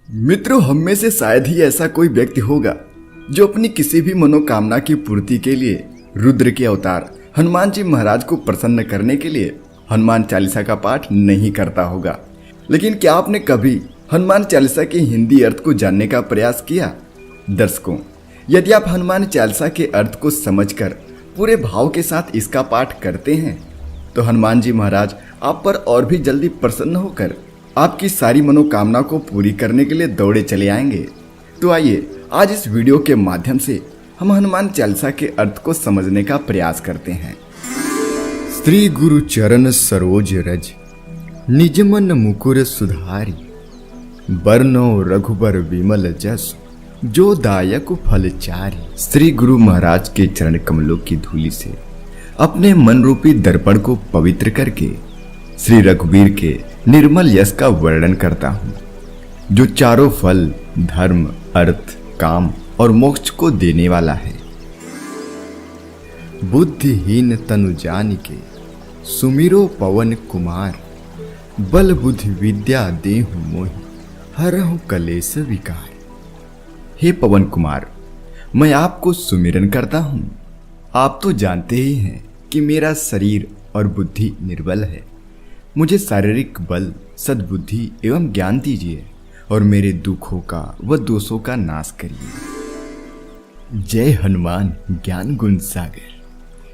मित्रों, हम में से शायद ही ऐसा कोई व्यक्ति होगा जो अपनी किसी भी मनोकामना की पूर्ति के लिए रुद्र के अवतार हनुमान जी महाराज को प्रसन्न करने के लिए हनुमान चालीसा का पाठ नहीं करता होगा। लेकिन क्या आपने कभी हनुमान चालीसा के हिंदी अर्थ को जानने का प्रयास किया? दर्शकों, यदि आप हनुमान चालीसा के अर्थ को समझकर पूरे भाव के साथ इसका पाठ करते हैं तो हनुमान जी महाराज आप पर और भी जल्दी प्रसन्न होकर आपकी सारी मनोकामना को पूरी करने के लिए दौड़े चले आएंगे। तो आइए आज इस वीडियो के माध्यम से हम हनुमान चालीसा के अर्थ को समझने का प्रयास करते हैं। श्री गुरु चरण सरोज रज निज मन मुकुर सुधारी, बरनो रघुबर विमल जस जो दायक फल चारी। श्री गुरु महाराज के चरण कमलों की धूलि से अपने मन रूपी दर्पण को पवित्र करके श्री रघुवीर के निर्मल यश का वर्णन करता हूँ, जो चारों फल धर्म, अर्थ, काम और मोक्ष को देने वाला है। बुद्धिहीन तनु जानिके सुमिरो पवन कुमार, बल बुद्धि विद्या देहु मोहि हरहु कलेश विकार। हे पवन कुमार, मैं आपको सुमिरन करता हूँ। आप तो जानते ही हैं कि मेरा शरीर और बुद्धि निर्बल है। मुझे शारीरिक बल, सद्बुद्धि एवं ज्ञान दीजिए और मेरे दुखों का व दोषों का नाश करिए। जय हनुमान ज्ञान गुण सागर,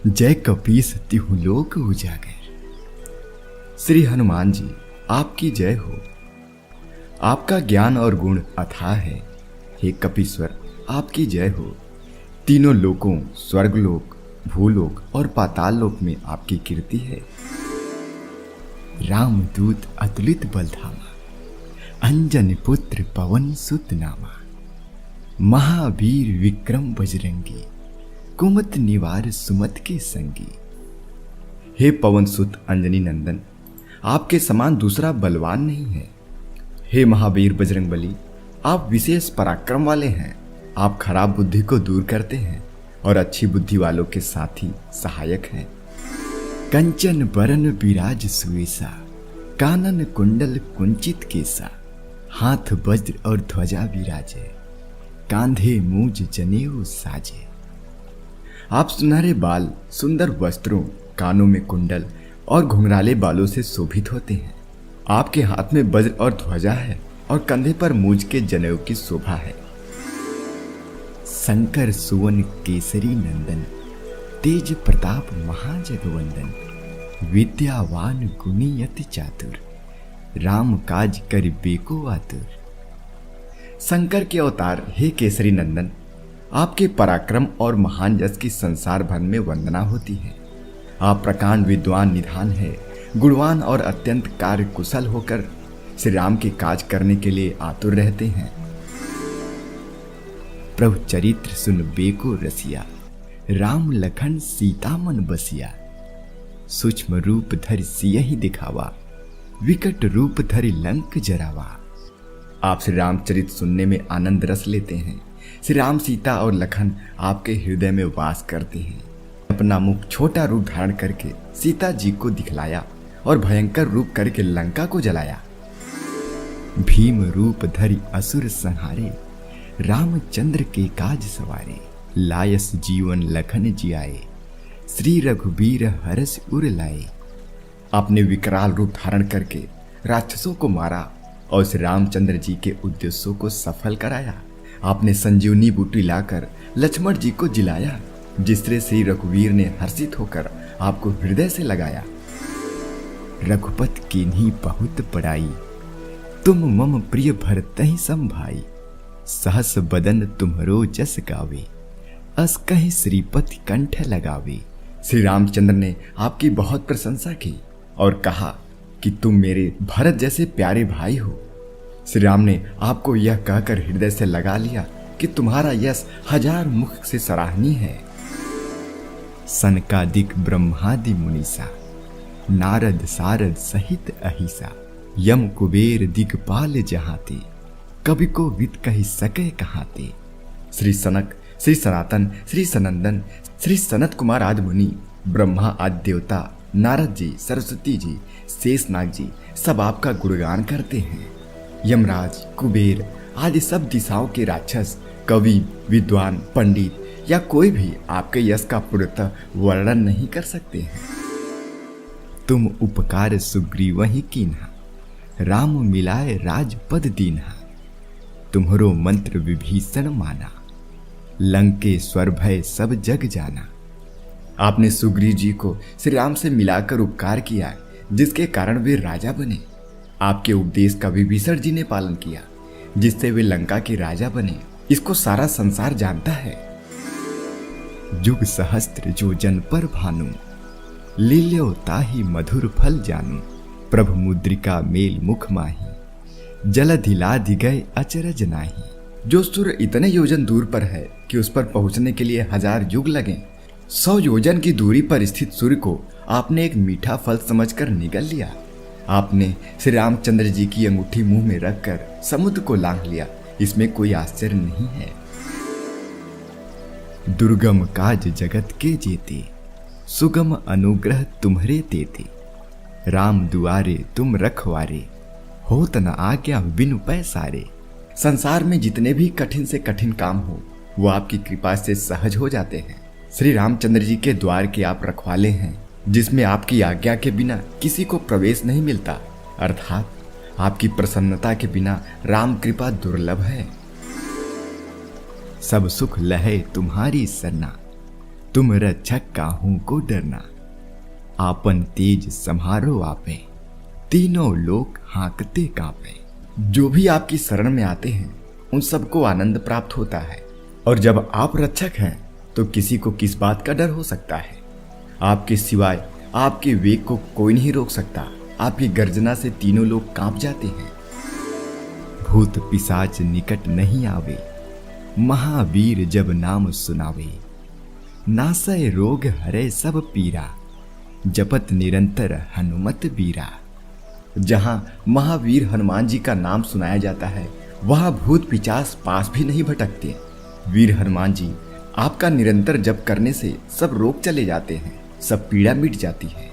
जय कपीस तिहु लोक उजागर। श्री हनुमान जी आपकी जय हो। आपका ज्ञान और गुण अथाह है। हे कपीश्वर आपकी जय हो। तीनों लोकों स्वर्गलोक, भूलोक और पाताल लोक में आपकी कीर्ति है। रामदूत अतुलित बलधामा, अंजन पुत्र पवन सुत नामा, महावीर विक्रम बजरंगी, कुमत निवार सुमत के संगी। हे पवन सुत अंजनी नंदन, आपके समान दूसरा बलवान नहीं है। हे महावीर बजरंगबली, आप विशेष पराक्रम वाले हैं। आप खराब बुद्धि को दूर करते हैं और अच्छी बुद्धि वालों के साथी सहायक हैं। कंचन बरन विराज सुवेसा, कानन कुंडल कुंचित केसा, हाथ वज्र और ध्वजा विराजे, कांधे मूज जनेऊ साजे। आप सुनहरे बाल, सुंदर वस्त्रों, कानों में कुंडल और घुंघराले बालों से शोभित होते हैं। आपके हाथ में वज्र और ध्वजा है और कंधे पर मूज के जनेऊ की शोभा है। शंकर सुवन केसरी नंदन, तेज प्रताप महाजगवंदन, विद्यावान गुणी अति चातुर, राम काज कर बेको आतुर। शंकर के अवतार हे केसरी नंदन, आपके पराक्रम और महान यश की संसार भर में वंदना होती है। आप प्रकांड विद्वान निधान है, गुणवान और अत्यंत कार्य कुशल होकर श्री राम के काज करने के लिए आतुर रहते हैं। प्रभु चरित्र सुन बेको रसिया, राम लखन सीता मन बसिया। सूक्ष्म रूप धरि सियहि दिखावा, विकट रूप धरि लंक जरावा। आप श्री रामचरित सुनने में आनंद रस लेते हैं। श्री राम, सीता और लखन आपके हृदय में वास करते हैं। अपना मुख छोटा रूप धारण करके सीता जी को दिखलाया और भयंकर रूप करके लंका को जलाया। भीम रूप धरि असुर संहारे, रामचंद्र के काज सवारे। लायस जीवन लखन जियाए, श्री रघुबीर हरस उर लाए। आपने विकराल रूप धारण करके राक्षसों को मारा और श्री रामचंद्र जी के उद्देश्यों को सफल कराया। आपने संजीवनी बूटी लाकर लक्ष्मण जी को जिलाया, जिससे श्री रघुवीर ने हर्षित होकर आपको हृदय से लगाया। रघुपत कीन्ही बहुत पड़ाई, तुम मम प्रिय भरतहि सम भाई। सहस बदन तुम्हरो जस गावे, अस कहि श्रीपति कंठ लगावे। श्री रामचंद्र ने आपकी बहुत प्रशंसा की और कहा कि तुम मेरे भरत जैसे प्यारे भाई हो। श्री राम ने आपको यह कहकर हृदय से लगा लिया कि तुम्हारा यश हजार मुख से सराहनीय है। सनकादिक ब्रह्मादि मुनीसा, नारद सारद सहित अहिसा। यम कुबेर दिगपाल जहाते, कवि को विद कहि सके कहाते। श्री सनक, श्री सनातन, श्री सनंदन, श्री सनत कुमार आदि मुनि, ब्रह्मा आदि देवता, नारद जी, सरस्वती जी, शेषनाग जी सब आपका गुणगान करते हैं। यमराज, कुबेर आदि सब दिशाओं के राक्षस, कवि, विद्वान, पंडित या कोई भी आपके यश का पूर्णतः वर्णन नहीं कर सकते हैं। तुम उपकार सुग्रीव ही कीन्हा, राम मिलाए राजपद दीन्हा। तुम्हरो मंत्र विभीषण माना, लंकेश्वर भय सब जग जाना। आपने सुग्रीव जी को श्री राम से मिलाकर उपकार किया, जिसके कारण वे राजा बने। आपके उपदेश का विभीषण जी ने पालन किया, जिससे वे लंका के राजा बने। इसको सारा संसार जानता है। जुग सहस्त्र जो जन पर भानु, लील्यो ताहि मधुर फल जानू। प्रभु मुद्रिका मेल मुख माही, जलधि लाधि गए अचरज नाही। जो सूर्य इतने योजन दूर पर है कि उस पर पहुंचने के लिए 1000 युग लगे, 100 योजन की दूरी पर स्थित सूर्य को आपने एक मीठा फल समझकर निगल लिया। आपने श्री रामचंद्र जी की अंगूठी मुंह में रखकर समुद्र को लांघ लिया। इसमें कोई आश्चर्य नहीं है। दुर्गम काज जगत के जेते, सुगम अनुग्रह तुम्हरे देते। राम दुआरे तुम रखवारे, होत न आज्ञा बिनु पैसारे। संसार में जितने भी कठिन से कठिन काम हो, वो आपकी कृपा से सहज हो जाते हैं। श्री रामचंद्र जी के द्वार के आप रखवाले हैं, जिसमें आपकी आज्ञा के बिना किसी को प्रवेश नहीं मिलता। अर्थात आपकी प्रसन्नता के बिना राम कृपा दुर्लभ है। सब सुख लहे तुम्हारी सरना, तुम रक्षक काहू को डरना। आपन तेज सम्हारो आपे, तीनों लोग हाँकते कांपे। जो भी आपकी शरण में आते हैं, उन सबको आनंद प्राप्त होता है। और जब आप रक्षक हैं, तो किसी को किस बात का डर हो सकता है। आपके सिवाय आपके वेग को कोई नहीं रोक सकता। आपकी गर्जना से तीनों लोग कांप जाते हैं। भूत पिशाच निकट नहीं आवे, महावीर जब नाम सुनावे। नासय रोग हरे सब पीरा, जपत निरंतर हनुमत बीरा। जहां महावीर हनुमान जी का नाम सुनाया जाता है, वहां भूत पिशाच पास भी नहीं भटकते। वीर हनुमान जी आपका निरंतर जप करने से सब रोग चले जाते हैं, सब पीड़ा मिट जाती है।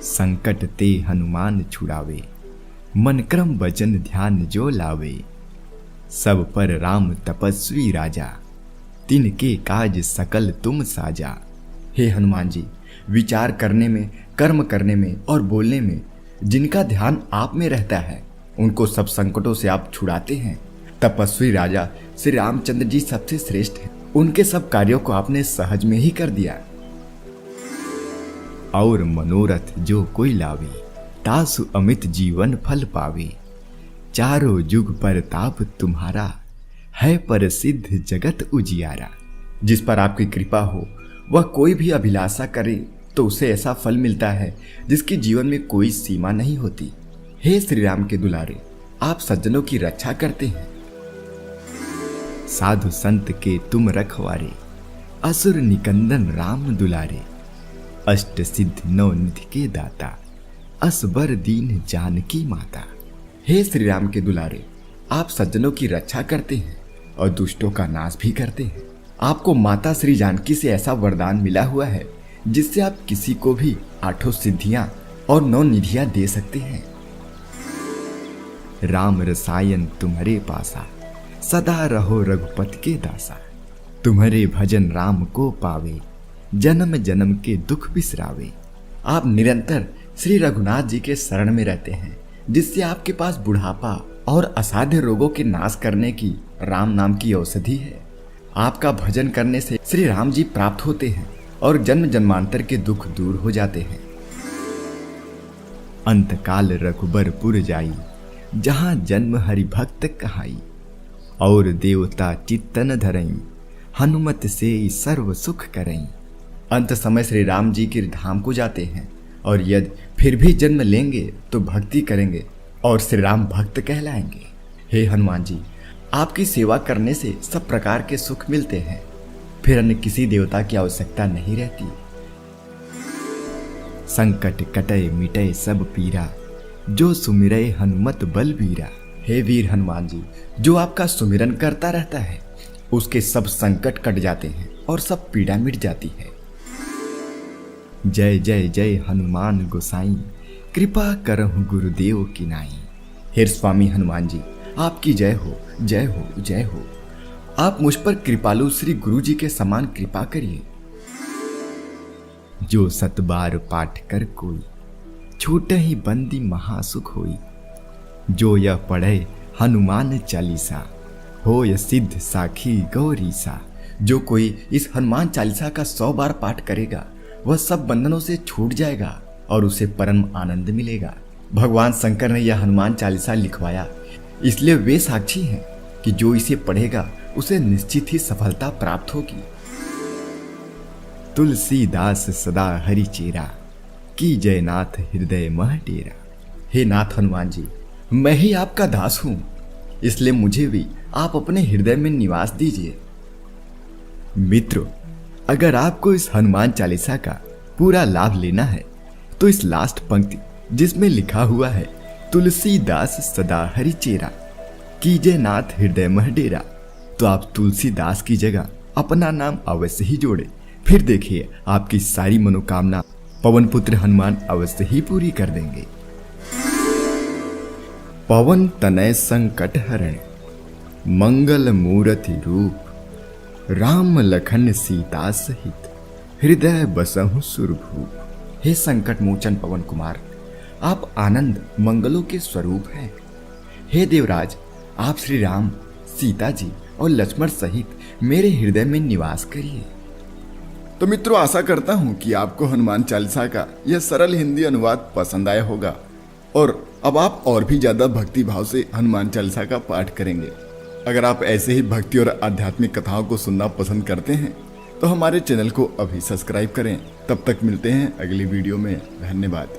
संकट ते हनुमान छुड़ावे, मन क्रम वचन ध्यान जो लावे। सब पर राम तपस्वी राजा, तिनके काज सकल तुम साजा। हे हनुमान जी, विचार करने में, कर्म करने में और बोलने में जिनका ध्यान आप में रहता है, उनको सब संकटों से आप छुड़ाते हैं। तपस्वी राजा श्री रामचंद्र जी सबसे श्रेष्ठ हैं। उनके सब कार्यों को आपने सहज में ही कर दिया। और मनोरथ जो कोई लावे, तासु अमित जीवन फल पावे। चारों युग पर ताप तुम्हारा, है प्रसिद्ध जगत उजियारा। जिस पर आपकी कृपा हो, वह कोई भी अभिलाषा करे तो उसे ऐसा फल मिलता है जिसके जीवन में कोई सीमा नहीं होती। हे श्री राम के दुलारे, आप सज्जनों की रक्षा करते हैं। साधु संत के तुम रखवारे, असुर निकंदन राम दुलारे। अष्ट सिद्ध नौ निधि के दाता, असबर दीन जानकी माता। हे श्री राम के दुलारे, आप सज्जनों की रक्षा करते हैं और दुष्टों का नाश भी करते हैं। आपको माता श्री जानकी से ऐसा वरदान मिला हुआ है, जिससे आप किसी को भी 8 सिद्धियां और 9 निधियां दे सकते हैं। राम रसायन तुम्हारे पासा, सदा रहो रघुपति के दासा। तुम्हारे भजन राम को पावे, जन्म जन्म के दुख बिसरावे। आप निरंतर श्री रघुनाथ जी के शरण में रहते हैं, जिससे आपके पास बुढ़ापा और असाध्य रोगों के नाश करने की राम नाम की औषधि है। आपका भजन करने से श्री राम जी प्राप्त होते हैं और जन्म जन्मांतर के दुख दूर हो जाते हैं। अंतकाल रघुबरपुर जाई, जहां जन्म हरि भक्त कहाई। और देवता चित्तन धरई, हनुमत से सर्व सुख करई। अंत समय श्री राम जी के धाम को जाते हैं, और यदि फिर भी जन्म लेंगे तो भक्ति करेंगे और श्री राम भक्त कहलाएंगे। हे हनुमान जी, आपकी सेवा करने से सब प्रकार के सुख मिलते हैं, फिर अन्य किसी देवता की आवश्यकता नहीं रहती। संकट कटय मिटय सब पीरा, जो सुमिरय हनुमत बलबीरा। हे वीर हनुमान जी, जो आपका सुमिरन करता रहता है, उसके सब संकट कट जाते हैं और सब पीड़ा मिट जाती है। जय जय जय हनुमान गोसाई, कृपा करहु गुरुदेव की नाई। हे स्वामी हनुमान जी, आपकी जय हो, जय हो, जय हो। आप मुझ पर कृपालु श्री गुरु जी के समान कृपा करिए। जो 7 बार पाठ कर कोई, छूटे ही बंदी महासुख होई। जो यह पढ़े हनुमान चालीसा, हो यह सिद्ध साखी गौरीसा। जो कोई इस हनुमान चालीसा का 100 बार पाठ करेगा, वह सब बंधनों से छूट जाएगा और उसे परम आनंद मिलेगा। भगवान शंकर ने यह हनुमान चालीसा लिखवाया, इसलिए वे साक्षी हैं कि जो इसे पढ़ेगा उसे निश्चित ही सफलता प्राप्त होगी। तुलसीदास सदा हरि चेरा, की जय नाथ हृदय मह डेरा। हे नाथ हनुमान जी, मैं ही आपका दास हूं, इसलिए मुझे भी आप अपने हृदय में निवास दीजिए। मित्रों, अगर आपको इस हनुमान चालीसा का पूरा लाभ लेना है तो इस लास्ट पंक्ति जिसमें लिखा हुआ है तुलसीदास सदा हरि चेरा, कीजे नाथ हृदय मह डेरा, तो आप तुलसीदास की जगह अपना नाम अवश्य ही जोड़े। फिर देखिए आपकी सारी मनोकामना पवन पुत्र हनुमान अवश्य ही पूरी कर देंगे। पवन तनय संकट हरण, मंगल मूर्ति रूप। राम लखन सीता सहित, हृदय बसहु सुरभूप। हे संकट मोचन पवन कुमार, आप आनंद मंगलों के स्वरूप हैं। हे देवराज, आप श्री राम, सीता जी और लक्ष्मण सहित मेरे हृदय में निवास करिए। तो मित्रों, आशा करता हूं कि आपको हनुमान चालीसा का यह सरल हिंदी अनुवाद पसंद आया होगा और अब आप और भी ज्यादा भक्ति भाव से हनुमान चालीसा का पाठ करेंगे। अगर आप ऐसे ही भक्ति और आध्यात्मिक कथाओं को सुनना पसंद करते हैं तो हमारे चैनल को अभी सब्सक्राइब करें। तब तक मिलते हैं अगली वीडियो में। धन्यवाद।